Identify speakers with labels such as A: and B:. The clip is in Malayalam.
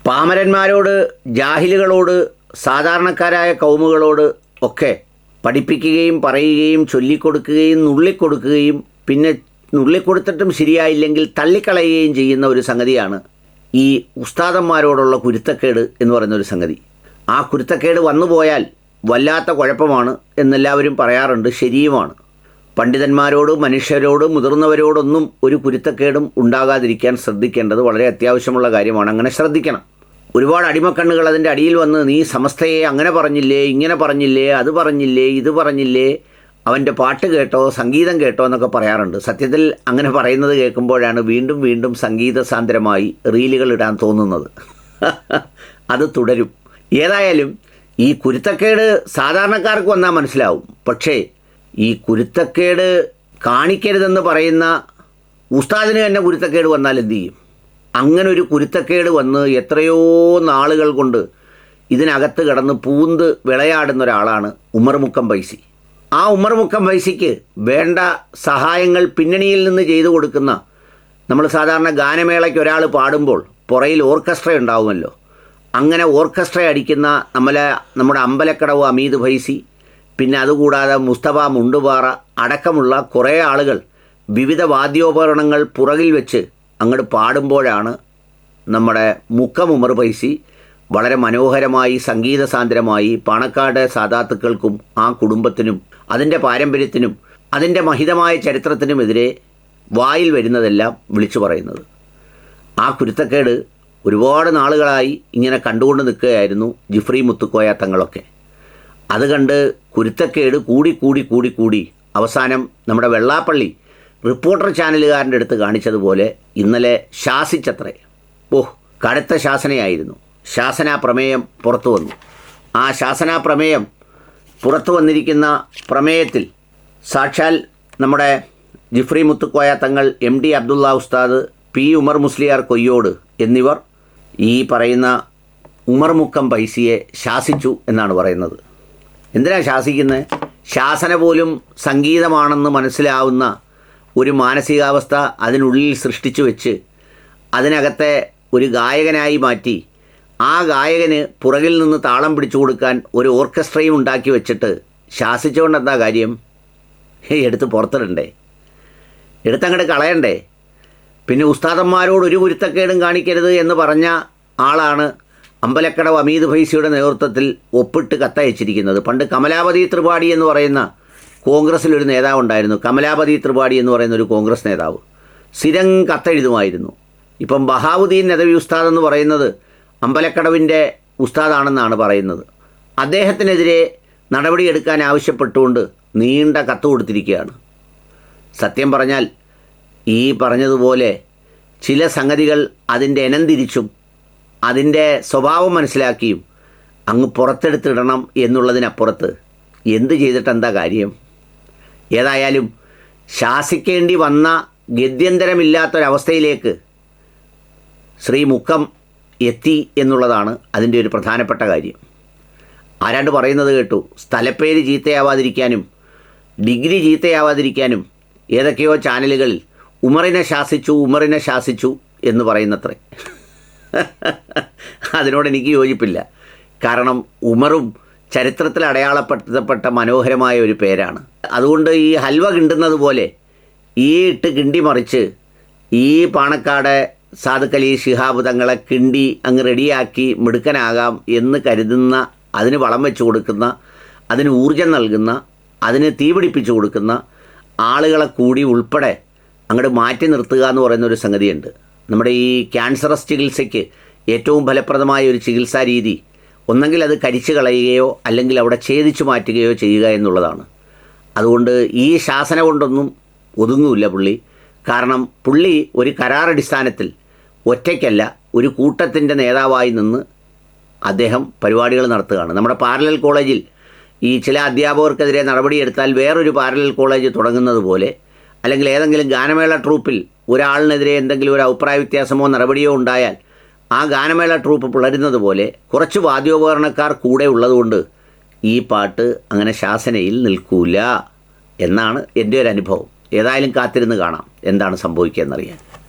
A: പാമരന്മാരോട്, ജാഹിലുകളോട്, സാധാരണക്കാരായ കൗമുകളോട് ഒക്കെ പഠിപ്പിക്കുകയും പറയുകയും ചൊല്ലിക്കൊടുക്കുകയും നുള്ളിക്കൊടുക്കുകയും പിന്നെ നുള്ളിക്കൊടുത്തിട്ടും ശരിയായില്ലെങ്കിൽ തള്ളിക്കളയുകയും ചെയ്യുന്ന ഒരു സംഗതിയാണ് ഈ ഉസ്താദന്മാരോടുള്ള കുരുത്തക്കേട് എന്ന് പറയുന്നൊരു സംഗതി. ആ കുരുത്തക്കേട് വന്നുപോയാൽ വല്ലാത്ത കുഴപ്പമാണ് എന്നെല്ലാവരും പറയാറുണ്ട്, ശരിയുമാണ്. പണ്ഡിതന്മാരോട്, മനുഷ്യരോട്, മുതിർന്നവരോടൊന്നും ഒരു കുരുത്തക്കേടും ഉണ്ടാകാതിരിക്കാൻ ശ്രദ്ധിക്കേണ്ടത് വളരെ അത്യാവശ്യമുള്ള കാര്യമാണ്. അങ്ങനെ ശ്രദ്ധിക്കണം. ഒരുപാട് അടിമക്കണ്ണുകൾ അതിൻ്റെ അടിയിൽ വന്ന് നീ സമസ്തയെ അങ്ങനെ പറഞ്ഞില്ലേ, ഇങ്ങനെ പറഞ്ഞില്ലേ, അത് പറഞ്ഞില്ലേ, ഇത് പറഞ്ഞില്ലേ, അവൻ്റെ പാട്ട് കേട്ടോ, സംഗീതം കേട്ടോ എന്നൊക്കെ പറയാറുണ്ട്. സത്യത്തിൽ അങ്ങനെ പറയുന്നത് കേൾക്കുമ്പോഴാണ് വീണ്ടും വീണ്ടും സംഗീതസാന്ദ്രമായി റീലുകൾ ഇടാൻ തോന്നുന്നത്. അത് തുടരും. ഏതായാലും ഈ കുരുത്തക്കേട് സാധാരണക്കാർക്ക് വന്നാൽ മനസ്സിലാവും. പക്ഷേ ഈ കുരുത്തക്കേട് കാണിക്കരുതെന്ന് പറയുന്ന ഉസ്താദിന് തന്നെ കുരുത്തക്കേട് വന്നാൽ എന്തു ചെയ്യും? അങ്ങനെ ഒരു കുരുത്തക്കേട് വന്ന് എത്രയോ നാളുകൾ കൊണ്ട് ഇതിനകത്ത് കിടന്ന് പൂന്ത് വിളയാടുന്ന ഒരാളാണ് ഉമർ മുക്കം ഫൈസി. ആ ഉമർ മുക്കം ഫൈസിക്ക് വേണ്ട സഹായങ്ങൾ പിന്നണിയിൽ നിന്ന് ചെയ്തു കൊടുക്കുന്ന, നമ്മൾ സാധാരണ ഗാനമേളയ്ക്ക് ഒരാൾ പാടുമ്പോൾ പുറയിൽ ഓർക്കസ്ട്ര ഉണ്ടാവുമല്ലോ, അങ്ങനെ ഓർക്കസ്ട്ര അടിക്കുന്ന നമ്മുടെ അമ്പലക്കടവ് അമീദ് ഫൈസി, പിന്നെ അതുകൂടാതെ മുസ്തഫ മുണ്ടുപാറ അടക്കമുള്ള കുറേ ആളുകൾ വിവിധ വാദ്യോപകരണങ്ങൾ പുറകിൽ വെച്ച് അങ്ങോട്ട് പാടുമ്പോഴാണ് നമ്മുടെ മുക്കം ഉമർ ഫൈസി വളരെ മനോഹരമായി സംഗീതസാന്ദ്രമായി പാണക്കാട് സാദാത്തുക്കൾക്കും ആ കുടുംബത്തിനും അതിൻ്റെ പാരമ്പര്യത്തിനും അതിൻ്റെ മഹിതമായ ചരിത്രത്തിനുമെതിരെ വായിൽ വരുന്നതെല്ലാം വിളിച്ചു പറയുന്നത്. ആ കുരുത്തക്കേട് ഒരുപാട് നാളുകളായി ഇങ്ങനെ കണ്ടുകൊണ്ട് നിൽക്കുകയായിരുന്നു ജിഫ്രി മുത്തുക്കോയ തങ്ങളൊക്കെ. അത് കണ്ട് കുരുത്തക്കേട് കൂടി അവസാനം നമ്മുടെ വെള്ളാപ്പള്ളി റിപ്പോർട്ടർ ചാനലുകാരൻ്റെ അടുത്ത് കാണിച്ചതുപോലെ ഇന്നലെ ശാസിച്ചത്രേ. കടുത്ത ശാസനയായിരുന്നു. ശാസനാ പ്രമേയം പുറത്തു വന്നു. ആ ശാസനാ പ്രമേയം പുറത്തു വന്നിരിക്കുന്ന പ്രമേയത്തിൽ സാക്ഷാൽ നമ്മുടെ ജിഫ്രി മുത്തുക്കോയ തങ്ങൾ, MD അബ്ദുള്ള ഉസ്താദ്, P ഉമർ മുസ്ലിയാർ കൊയ്യോട് എന്നിവർ ഈ പറയുന്ന ഉമർ മുക്കം ഫൈസിയെ ശാസിച്ചു എന്നാണ് പറയുന്നത്. എന്തിനാണ് ശാസിക്കുന്നത്? ശാസന പോലും സംഗീതമാണെന്ന് മനസ്സിലാവുന്ന ഒരു മാനസികാവസ്ഥ അതിനുള്ളിൽ സൃഷ്ടിച്ചു വെച്ച് അതിനകത്തെ ഒരു ഗായകനായി മാറ്റി ആ ഗായകന് പുറകിൽ നിന്ന് താളം പിടിച്ചു കൊടുക്കാൻ ഒരു ഓർക്കസ്ട്രയും ഉണ്ടാക്കി വെച്ചിട്ട് ശാസിച്ചുകൊണ്ട് എന്താ കാര്യം? എടുത്ത് പുറത്തിടണ്ടേ? എടുത്തങ്ങോട്ട് കളയണ്ടേ? പിന്നെ ഉസ്താദന്മാരോട് ഒരു കുരുത്തക്കേടും കാണിക്കരുത് എന്ന് പറഞ്ഞ ആളാണ് അമ്പലക്കടവ് അമീദ് ഫൈസിയുടെ നേതൃത്വത്തിൽ ഒപ്പിട്ട് കത്തയച്ചിരിക്കുന്നത്. പണ്ട് കമലാപതി ത്രിപാഠി എന്ന് പറയുന്ന കോൺഗ്രസ്സിലൊരു നേതാവ് ഉണ്ടായിരുന്നു. കമലാപതി ത്രിപാഠി എന്ന് പറയുന്ന ഒരു കോൺഗ്രസ് നേതാവ് സ്ഥിരം കത്തെഴുതുമായിരുന്നു. ഇപ്പം ബഹാവുദ്ദീൻ നദവി ഉസ്താദ് എന്ന് പറയുന്നത് അമ്പലക്കടവിൻ്റെ ഉസ്താദാണെന്നാണ് പറയുന്നത്. അദ്ദേഹത്തിനെതിരെ നടപടിയെടുക്കാൻ ആവശ്യപ്പെട്ടുകൊണ്ട് നീണ്ട കത്ത് കൊടുത്തിരിക്കുകയാണ്. സത്യം പറഞ്ഞാൽ ഈ പറഞ്ഞതുപോലെ ചില സംഗതികൾ അതിൻ്റെ ഇനം തിരിച്ചും അതിൻ്റെ സ്വഭാവം മനസ്സിലാക്കിയും അങ്ങ് പുറത്തെടുത്തിടണം എന്നുള്ളതിനപ്പുറത്ത് എന്ത് ചെയ്തിട്ടെന്താ കാര്യം? ഏതായാലും ശാസിക്കേണ്ടി വന്ന ഗത്യന്തരമില്ലാത്തൊരവസ്ഥയിലേക്ക് ശ്രീ മുക്കം എത്തി എന്നുള്ളതാണ് അതിൻ്റെ ഒരു പ്രധാനപ്പെട്ട കാര്യം. ആരാണ്ട് പറയുന്നത് കേട്ടു, സ്ഥലപ്പേര് ചീത്തയാവാതിരിക്കാനും ഡിഗ്രി ചീത്തയാവാതിരിക്കാനും ഏതൊക്കെയോ ചാനലുകളിൽ ഉമറിനെ ശാസിച്ചു എന്ന് പറയുന്നത്രേ. അതിനോട് എനിക്ക് യോജിപ്പില്ല. കാരണം ഉമറും ചരിത്രത്തിൽ അടയാളപ്പെടുത്തപ്പെട്ട മനോഹരമായ ഒരു പേരാണ്. അതുകൊണ്ട് ഈ ഹൽവ കിണ്ടുന്നത് പോലെ ഈ ഇട്ട് കിണ്ടി മറിച്ച് ഈ പാണക്കാട് സാദുക്കലി ശിഹാബ് തങ്ങളെ കിണ്ടി അങ്ങ് റെഡിയാക്കി മിടുക്കനാകാം എന്ന് കരുതുന്ന, അതിന് വളം വെച്ച് കൊടുക്കുന്ന, അതിന് ഊർജം നൽകുന്ന, അതിന് തീപിടിപ്പിച്ച് കൊടുക്കുന്ന ആളുകളെ കൂടി ഉൾപ്പെടെ അങ്ങോട്ട് മാറ്റി നിർത്തുക എന്ന് പറയുന്നൊരു സംഗതിയുണ്ട്. നമ്മുടെ ഈ ക്യാൻസറസ് ചികിത്സയ്ക്ക് ഏറ്റവും ഫലപ്രദമായ ഒരു ചികിത്സാ രീതി ഒന്നെങ്കിൽ അത് കരിച്ചു കളയുകയോ അല്ലെങ്കിൽ അവിടെ ഛേദിച്ചു മാറ്റുകയോ ചെയ്യുക എന്നുള്ളതാണ്. അതുകൊണ്ട് ഈ ശാസന കൊണ്ടൊന്നും ഒതുങ്ങില്ല പുള്ളി. കാരണം പുള്ളി ഒരു കരാറടിസ്ഥാനത്തിൽ ഒറ്റയ്ക്കല്ല, ഒരു കൂട്ടത്തിൻ്റെ നേതാവായി നിന്ന് അദ്ദേഹം പരിപാടികൾ നടത്തുകയാണ്. നമ്മുടെ പാരലൽ കോളേജിൽ ഈ ചില അധ്യാപകർക്കെതിരെ നടപടിയെടുത്താൽ വേറൊരു പാരലൽ കോളേജ് തുടങ്ങുന്നത് പോലെ, അല്ലെങ്കിൽ ഏതെങ്കിലും ഗാനമേള ട്രൂപ്പിൽ ഒരാളിനെതിരെ എന്തെങ്കിലും ഒരു അഭിപ്രായ വ്യത്യാസമോ നടപടിയോ ഉണ്ടായാൽ ആ ഗാനമേള ട്രൂപ്പ് പിളരുന്നത് പോലെ കുറച്ച് വാദ്യോപകരണക്കാർ കൂടെ ഉള്ളതുകൊണ്ട് ഈ പാട്ട് അങ്ങനെ ശാസനയിൽ നിൽക്കൂല എന്നാണ് എൻ്റെ ഒരു അനുഭവം. ഏതായാലും കാത്തിരുന്ന് കാണാം എന്താണ് സംഭവിക്കുക എന്നറിയാൻ.